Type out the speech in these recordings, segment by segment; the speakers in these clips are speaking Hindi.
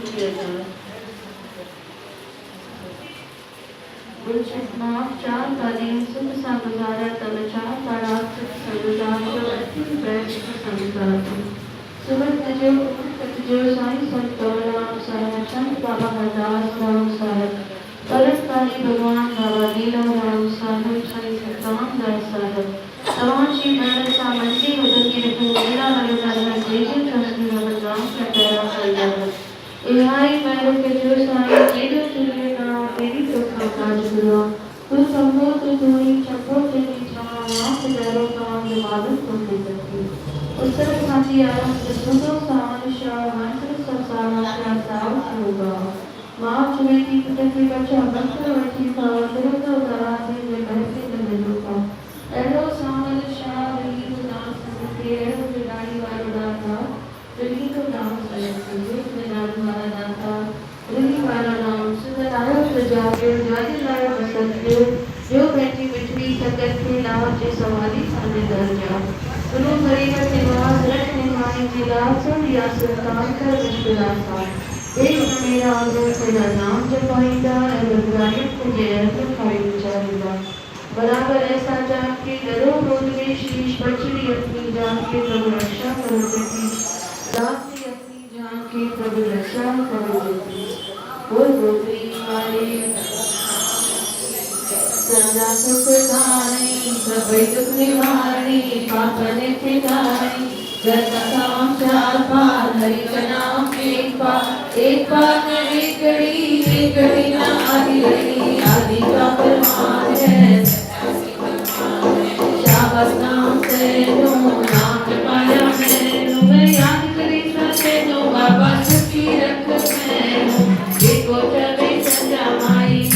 किया जाए। गुलशन माफ चार का दिन सुख सा गुजारा तब चार का रात सुख सगुजार जो अति प्रयत्न संसार सुबह जो साई संतोला सारा चंद बाबा हरदास राम सारा परस्तारी भगवान बाबा लीला राम साधु साई सतराम दास सारा तमाम श्री मैंने सामंती बदलती रखी लीला हरदास जैसे चंद्र भगवान का प्यारा सल्लल्लाहु इहाई मैंने के जो साई जेदो चुने ना तेरी तो काज गुरु तू संभो तो तोई चपो तेरी चाह माफ जरो काम दिमाग तो सकती उत्तर खाती आरंभ सुतो सावन शाह मंत्र संसार का साव होगा माफ चुने की पुटकी बच्चा भक्त वठी का तेरे तो दराते में बहते न लोका एलो सावन शाह रही तो दास के एलो बिगाड़ी वाला दाता रही तो दास है बिगाड़ी वाला दाता रही वाला नाम सुंदर आयो प्रजा के जाति लायो बसंत जो बैठी बिठड़ी सकत के लाभ जे सवारी सामने दर जा गुरु गरीब निवास रख निभाई जिला सुन या सुल्तान कर विश्वदासा एक मेरा आदर तेरा नाम जपाईदा एवं को जय तो खाई विचारीदा बराबर ऐसा जान के डरो रोद में शीश बचड़ी अपनी जान के प्रभु रक्षा करो बेटी दासी अपनी जान के प्रभु रक्षा करो बेटी बोल गोत्री वाले सदा सुख धारी सभी दुख निवारणी पापने ठिकानी जग काम चार पार हरि का नाम एक पार एक घड़ी ना आदि का फरमान है शाबाश नाम से लो नाम पाया मैं याद करी सके नो बाबा सुखी रख मैं देखो चले संजा माई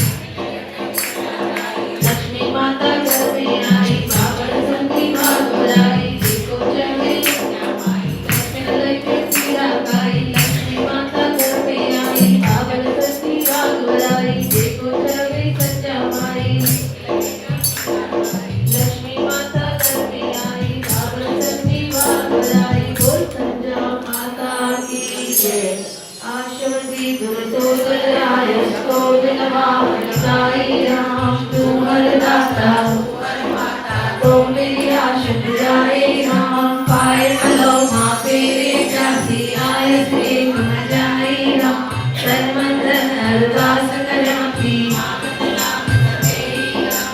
माता घर में आई बाबर संगी भाग बजाई देखो चले लक्ष्मी सीरा गाई लक्ष्मी माता घर में आई बाबर संगी भाग बजाई देखो चले सच्चा माई लक्ष्मी माता घर में आई बाबर संगी भाग बजाई बोल संजा माता की जय आशवती गुरु तो दयाय सो दिनवान साई राम तू हरदाता तो मेरी आशा पुराए राम पाए मलो माँ तेरे जासी आय श्री मन जाए राम सर्वंदन अरदास कराती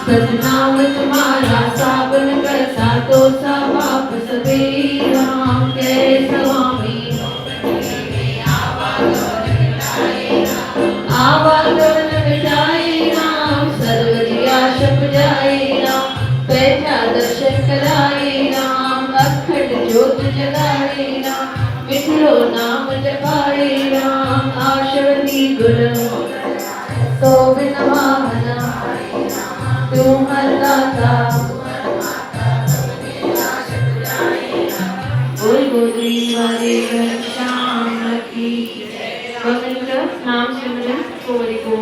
सतनाम तुम्हारा साबन करता तो सा बाप सबे राम के स्वामी आवागमन मिटाए राम सर्वरी आशा पुजाए राम बैठा दर्शन कराए राम अखंड ज्योत जगाए राम मिठलो नाम जपाए राम आशवती गुरु तो बिनवाहना तू हरदाता बोल गोत्री वाले घनश्याम की नाम सिमरन कोरी को